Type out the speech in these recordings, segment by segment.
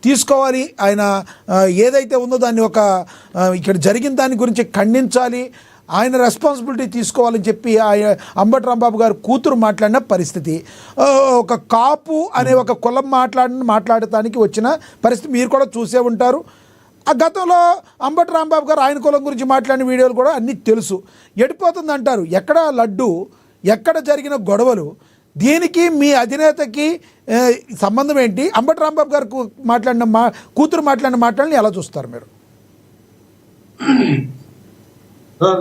తీసుకోవాలి, ఆయన ఏదైతే ఉందో దాన్ని ఇక్కడ జరిగిన దాని గురించి ఖండించాలి, ఆయన రెస్పాన్సిబిలిటీ తీసుకోవాలని చెప్పి అంబటి రాంబాబు గారు కూతురు మాట్లాడిన పరిస్థితి. ఒక కాపు అనే ఒక కులం మాట్లాడటానికి వచ్చిన పరిస్థితి మీరు కూడా చూసే ఉంటారు. ఆ గతంలో అంబటి రాంబాబు గారు ఆయన కులం గురించి మాట్లాడిన వీడియోలు కూడా అన్నీ తెలుసు. ఎడిపోతుంది అంటారు. ఎక్కడ లడ్డు, ఎక్కడ జరిగిన గొడవలు, దీనికి మీ అధినేతకి సంబంధం ఏంటి? అంబటి రాంబాబు గారు కూతురు మాట్లాడిన మాటల్ని ఎలా చూస్తారు మీరు?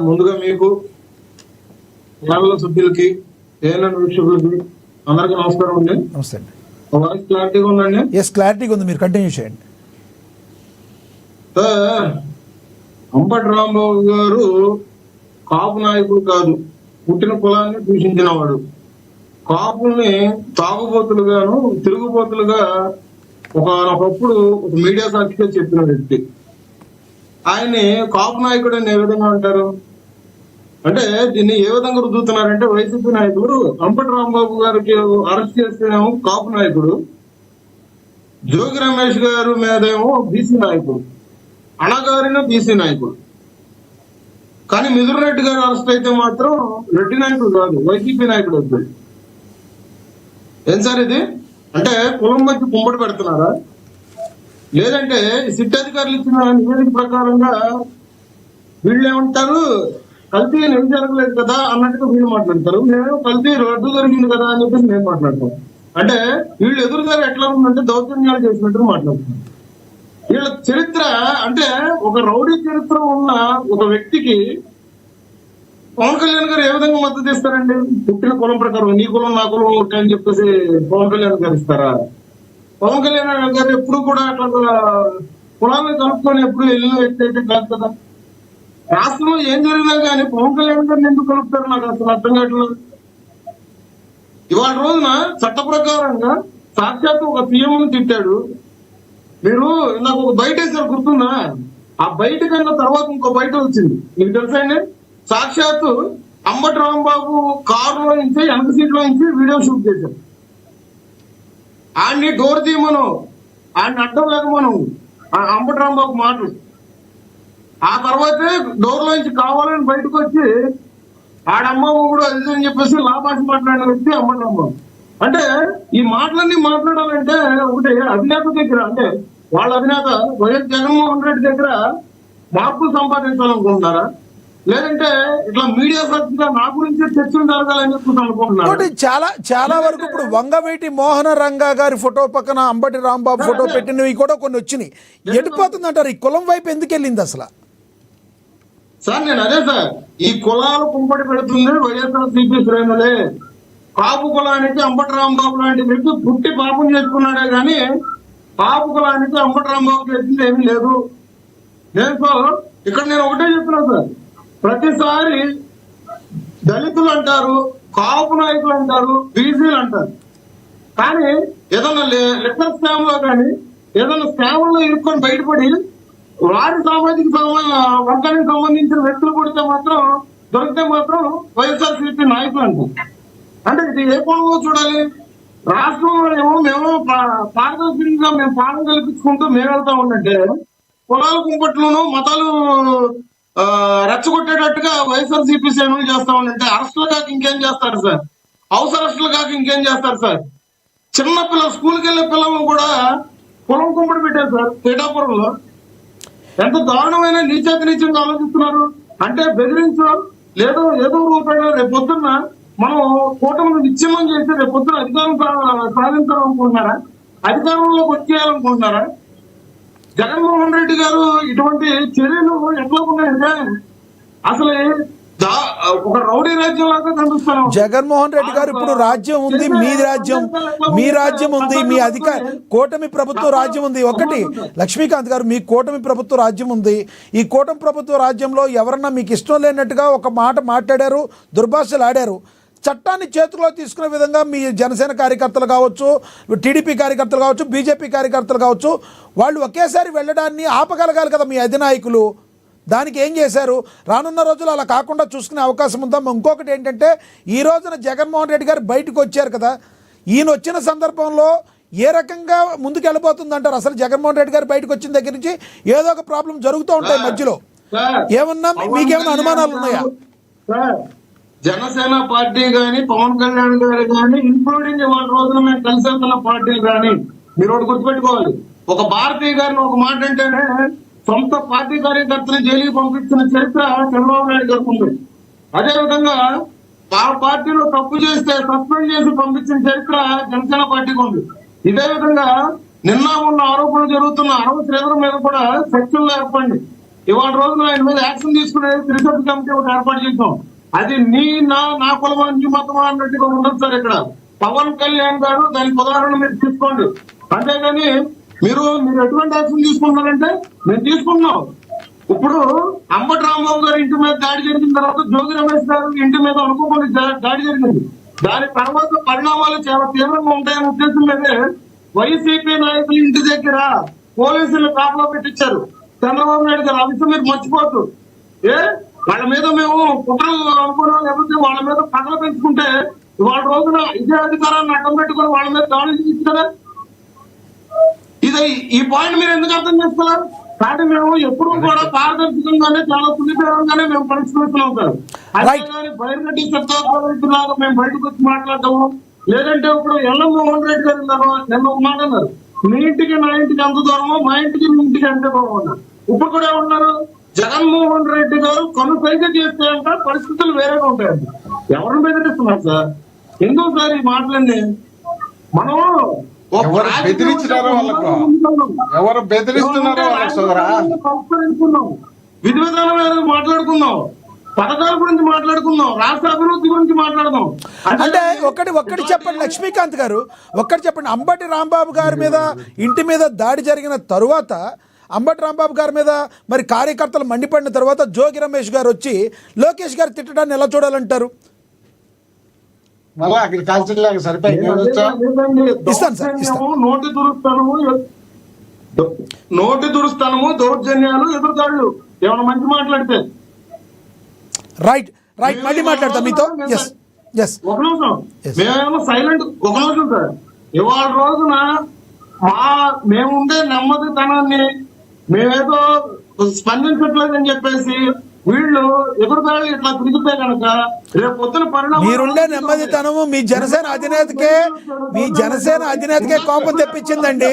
ముందుగా మీకు సభ్యులకి ఏఎన్ఎన్ వీక్షకులకి అందరికీ నమస్కారం అండి. నమస్తే అండి. వాయిస్ క్లారిటీగా ఉందండి? ఎస్, క్లారిటీగా ఉంది, మీరు కంటిన్యూ చేయండి. అంబటి రాంబాబు గారు కాపు నాయకుడు కాదు, పుట్టిన కులాన్ని దూషించిన వాడు. కాపుల్ని తాగుబోతులుగాను తిరుగుబోతులుగా ఒకప్పుడు ఒక మీడియా సాక్షిగా చెప్పిన వ్యక్తి. ఆయన్ని కాపు నాయకుడు అని ఏ విధంగా అంటారు అంటే, దీన్ని ఏ విధంగా రుద్దుతున్నారంటే, వైసీపీ నాయకులు అంబటి రాంబాబు గారికి అరెస్ట్ చేస్తేనేమో కాపు నాయకుడు, జోగి రమేష్ గారు మీదేమో బీసీ నాయకుడు, అణగారిన బీసీ నాయకుడు. కానీ మిథున్ రెడ్డి గారు అరెస్ట్ అయితే మాత్రం రెడ్డి నాయకుడు కాదు, వైసీపీ నాయకుడు అవుతాడు. ఏం సార్ ఇది? అంటే కులం మధ్య కుంబడి పెడుతున్నారా? లేదంటే సిట్ అధికారులు ఇచ్చిన నివేదిక ప్రకారంగా వీళ్ళు ఏమంటారు, కల్తీ ఏం జరగలేదు కదా అన్నట్టుగా వీళ్ళు మాట్లాడతారు. మేము కల్తీ రద్దు జరిగింది కదా అని చెప్పేసి మేము మాట్లాడతాం. అంటే వీళ్ళు ఎదురుగారు ఎట్లా ఉందంటే దౌర్జన్యాలు చేసినట్టు మాట్లాడుతున్నారు. వీళ్ళ చరిత్ర అంటే ఒక రౌడీ చరిత్ర ఉన్న ఒక వ్యక్తికి పవన్ కళ్యాణ్ గారు ఏ విధంగా మద్దతు ఇస్తారండి? పుట్టిన కులం ప్రకారం నీ కులం నా కులం ఒకటి అని చెప్పేసి పవన్ కళ్యాణ్ గారు ఇస్తారా? పవన్ కళ్యాణ్ గారు ఎప్పుడు కూడా అట్లా కులాలను కలుపుకొని ఎప్పుడు వెళ్ళిన వ్యక్తి అయితే కాదు కదా. రాష్ట్రంలో ఏం జరిగినా కానీ పవన్ కళ్యాణ్ గారిని ఎందుకు కలుపుతారు నాకు అసలు అర్థం కావట్లేదు. ఇవాళ రోజున చట్ట ప్రకారంగా సాక్షాత్తు ఒక సీఎంను తిట్టాడు. మీరు నాకు ఒక బయట వేసారు గుర్తుందా? ఆ బయట కన్నా తర్వాత ఇంకో బయట వచ్చింది, మీకు తెలుసా అండి? సాక్షాత్తు అంబటి రాంబాబు కారులో నుంచి వెనక సీట్లో నుంచి వీడియో షూట్ చేశారు. ఆయన్ని డోర్ తీయమను, ఆయన్ని అడ్డం లేకమను అంబటి రాంబాబు మాటలు. ఆ తర్వాతే డోర్లో నుంచి కావాలని బయటకు వచ్చి ఆడమ్మ కూడా అది అని చెప్పేసి లాభాషి మాట్లాడిన వ్యక్తి అంబటి రాంబాబు. అంటే ఈ మాటలన్నీ మాట్లాడాలంటే ఒకటి అధినేత దగ్గర, అంటే వాళ్ళ అధినేత వైఎస్ జగన్మోహన్ రెడ్డి దగ్గర మార్పులు సంపాదించాలనుకుంటున్నారా, లేదంటే ఇట్లా మీడియా సాక్షిగా నా గురించి చర్చలు జరగాలని చెప్పి అనుకుంటున్నారు. చాలా వరకు ఇప్పుడు వంగవీటి మోహన రంగా గారి ఫోటో పక్కన అంబటి రాంబాబు ఫోటో పెట్టినవి కూడా కొన్ని వచ్చినాయి. ఎడిపోతుంది అంటారు. ఈ కులం వైపు ఎందుకు వెళ్ళింది అసలు? సార్ నేను అదే సార్, ఈ కులాలు కుంపటి పెడుతుంది వైఎస్ఆర్సీపీ శ్రేణులే. కాపు కులానికి అంబటి రాంబాబు లాంటి వ్యక్తి పుట్టి పాపం చేసుకున్నాడే కానీ కాపు కులానికి అంబటి రాంబాబు చేసింది ఏమీ లేదు. ఇక్కడ నేను ఒకటే చెప్తున్నాను సార్, ప్రతిసారి దళితులు అంటారు, కాపు నాయకులు అంటారు, బీసీలు అంటారు. కానీ ఏదైనా లిక్కర్ స్కామ్ లో కానీ ఏదైనా స్కామ్లో ఇరుక్కొని బయటపడి వారి సామాజిక వర్గానికి సంబంధించిన వ్యక్తులు కొడితే మాత్రం దొరికితే మాత్రం వైఎస్ఆర్సీపీ నాయకులు అంటారు. అంటే ఇది ఏ కోణంలో చూడాలి? రాష్ట్రంలో ఏమో మేము పారదర్శకంగా మేము పాలన కల్పించుకుంటూ మేము వెళ్తా ఉండంటే, కులాల కుంపట్లోనూ మతాలు రెచ్చగొట్టేటట్టుగా వైఎస్ఆర్సీపీ శ్రేణులు చేస్తా ఉండంటే అరెస్టులు కాక ఇంకేం చేస్తారు సార్? హౌస్ అరెస్టులు కాక ఇంకేం చేస్తారు సార్? చిన్న పిల్లలు, స్కూల్కి వెళ్ళే పిల్లలను కూడా కులం కుంపటి పెట్టారు సార్ పీఠాపురంలో. ఎంత దారుణమైన నీచంగా ఆలోచిస్తున్నారు అంటే, బెదిరించో లేదో ఏదో రూపాయలు రేపొద్దున్న మనం కూటమిని విచ్ఛిన్నం చేసి రేపొద్దున అధికారం సాధించాలనుకుంటున్నారా? అధికారంలోకి వచ్చేయాలనుకుంటున్నారా? జగన్మోహన్ రెడ్డి గారు ఇటువంటి చర్యలు ఎట్లా ఉన్నాయంటే అసలు ఒక రౌడీ రాజ్యం లాగా కనిపిస్తాను. జగన్మోహన్ రెడ్డి గారు ఇప్పుడు రాజ్యం ఉంది, మీ రాజ్యం ఉంది, మీ కూటమి ప్రభుత్వ రాజ్యం ఉంది. ఒకటి లక్ష్మీకాంత్ గారు, మీ కూటమి ప్రభుత్వ రాజ్యం ఉంది. ఈ కూటమి ప్రభుత్వ రాజ్యంలో ఎవరన్నా మీకు ఇష్టం లేనట్టుగా ఒక మాట మాట్లాడారు, దుర్భాషలు ఆడారు, చట్టాన్ని చేతిలో తీసుకునే విధంగా మీ జనసేన కార్యకర్తలు కావచ్చు, టీడీపీ కార్యకర్తలు కావచ్చు, బీజేపీ కార్యకర్తలు కావచ్చు, వాళ్ళు ఒకేసారి వెళ్ళడాన్ని ఆపగలగాలి కదా మీ అధినాయకులు. దానికి ఏం చేశారు? రానున్న రోజులు అలా కాకుండా చూసుకునే అవకాశం ఉందా? ఇంకొకటి ఏంటంటే, ఈ రోజున జగన్మోహన్ రెడ్డి గారు బయటకు వచ్చారు కదా, ఈయన వచ్చిన సందర్భంలో ఏ రకంగా ముందుకు వెళ్ళిపోతుంది అంటారు? అసలు జగన్మోహన్ రెడ్డి గారు బయటకు వచ్చిన దగ్గర నుంచి ఏదో ఒక ప్రాబ్లం జరుగుతూ ఉంటాయి మధ్యలో. సార్, ఏమన్నా మీకేమైనా అనుమానాలు ఉన్నాయా? సార్, జనసేన పార్టీ గాని పవన్ కళ్యాణ్ గారు గాని ఇంక్లూడింగ్ వాళ్ళ రోజున మేము కలిసి వెళ్తున్న పార్టీలు గాని మీరు ఒకటి గుర్తుపెట్టుకోవాలి. ఒక భారతీయ గారిని ఒక మాట అంటేనే సొంత పార్టీ కార్యకర్తలు జైలుకి పంపించిన చరిత్ర చంద్రబాబు నాయుడు గారికి ఉంది. అదేవిధంగా ఆ పార్టీలో తప్పు చేస్తే సస్పెండ్ చేసి పంపించిన చరిత్ర జనసేన పార్టీకి ఉంది. ఇదే విధంగా నిన్న ఉన్న ఆరోపణలు జరుగుతున్న అరవ శ్రీధర్ మీద కూడా సెక్షన్లు ఏర్పడి ఇవాళ రోజున ఆయన మీద యాక్షన్ తీసుకునే రిసర్చ్ కమిటీ ఒకటి ఏర్పాటు చేసాం. అది నా కులమా నీ మతమా అన్నట్టుగా ఉండదు సార్. ఇక్కడ పవన్ కళ్యాణ్ గారు దానికి ఉదాహరణ మీరు తీసుకోండి. అంతేగాని మీరు ఎటువంటి యాక్షన్ తీసుకుంటున్నారంటే మేము తీసుకున్నాం. ఇప్పుడు అంబటి రాంబాబు గారి ఇంటి మీద దాడి జరిగిన తర్వాత జోగి రమేష్ గారు ఇంటి మీద అనుకోకుండా దాడి జరిగింది. దాని తర్వాత పరిణామాలు చాలా తీవ్రంగా ఉంటాయనే ఉద్దేశం మీదే వైసీపీ నాయకులు ఇంటి దగ్గర పోలీసులు కాపలా పెట్టించారు చంద్రబాబు నాయుడు గారు. ఆ విషయం మీరు మర్చిపోతూ వాళ్ళ మీద మేము కుట్రలు అనుకున్నాం, లేకపోతే వాళ్ళ మీద పగలు పెంచుకుంటే వాళ్ళ రోజున ఇదే అధికారాన్ని అడ్డం పెట్టుకుని వాళ్ళ మీద దాడులు చేస్తారా? ఈ పాయింట్ మీరు ఎందుకు అర్థం చేస్తున్నారు? కానీ మేము ఎప్పుడు కూడా పారదర్శకంగానే చాలా సున్నితంగానే మేము పరిష్కరిస్తున్నాం సార్. అంతేగాని బయటగట్టి చెప్తారు మేము బయటకు వచ్చి మాట్లాడతాము. లేదంటే ఇప్పుడు ఎల్లం మోహన్ రెడ్డి గారు నిన్న ఒక మాట అన్నారు, మీ ఇంటికి నా ఇంటికి ఎంత దూరమో మా ఇంటికి మీ ఇంటికి ఎంత దూరం అన్నారు. ఇప్పుడు కూడా ఏమన్నారు, జగన్మోహన్ రెడ్డి గారు కొనసాగి చేస్తే అంట పరిస్థితులు వేరేగా ఉంటాయండి. ఎవరిని బెదిరిస్తున్నారు సార్? ఎందుకు సార్ ఈ మాటలన్నీ? మనం ఎవరు బెదిరించినారో వాళ్ళకు, ఎవరు బెదిరిస్తున్నారో వాళ్ళకు సోదరా విధి విధానం మాట్లాడుకుందాం, పథకాల గురించి మాట్లాడుకుందాం, రాష్ట్ర అభివృద్ధి గురించి మాట్లాడదాం. అంటే ఒక్కటి చెప్పండి లక్ష్మీకాంత్ గారు, ఒక్కటి చెప్పండి. అంబటి రాంబాబు గారి మీద ఇంటి మీద దాడి జరిగిన తరువాత అంబటి రాంబాబు గారి మీద మరి కార్యకర్తలు మండిపడిన తర్వాత జోగి రమేష్ గారు వచ్చి లోకేష్ గారు తిట్టడాన్ని ఎలా చూడాలంటారు? మళ్ళా అక్కడ కాల్చలేక సరిపోయి నోటి దురుస్తానము దౌర్జన్యాలు ఎదురుదాడులు ఏమైనా మంచి మాట్లాడితే రైట్ మళ్ళీ మాట్లాడతాం మీతో. ఒక నిమిషం మేమేమో సైలెంట్. ఒక నిమిషం సార్, ఇవాళ రోజున మేముండే నెమ్మదితనాన్ని మేమేదో స్పందించట్లేదని చెప్పేసి వీళ్ళు ఎదురుదాడులు ఇట్లా తిరిగితే కనుక రేపు పొద్దున పరిణామం మీరుండే నెమ్మదితనము మీ జనసేన అధినేతకే కోపం తెప్పించిందండి.